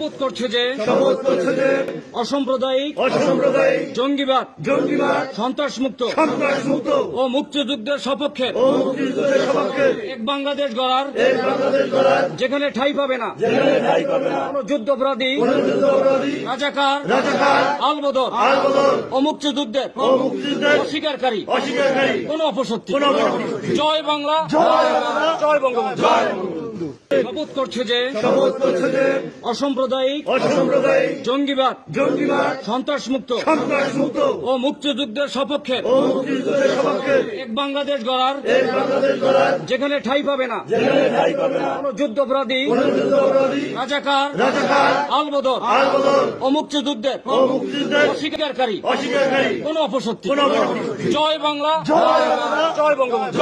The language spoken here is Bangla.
শপথ করছে যে অসাম্প্রদায়িক জঙ্গিবাদ জঙ্গিবাদ সন্ত্রাসমুক্ত সন্ত্রাসমুক্ত ও মুক্তিযুদ্ধের সপক্ষে এক বাংলাদেশ গড়ার যেখানে ঠাঁই পাবে না কোন যুদ্ধাপরাধী রাজাকার আলবদর ও মুক্তিযুদ্ধের অস্বীকারকারী কোন অপশক্তি। জয় বাংলা, জয় বঙ্গবন্ধু। শপথ করছে যে অসাম্প্রদায়িক জঙ্গিবাদ সন্ত্রাসমুক্ত ও মুক্তিযুদ্ধের সপক্ষে এক বাংলাদেশ গড়ার যেখানে ঠাঁই পাবে না কোন যুদ্ধাপরাধী রাজাকার আলবদর ও মুক্তিযুদ্ধের অস্বীকারী কোন অপশক্তি। জয় বাংলা, জয় বঙ্গবন্ধু।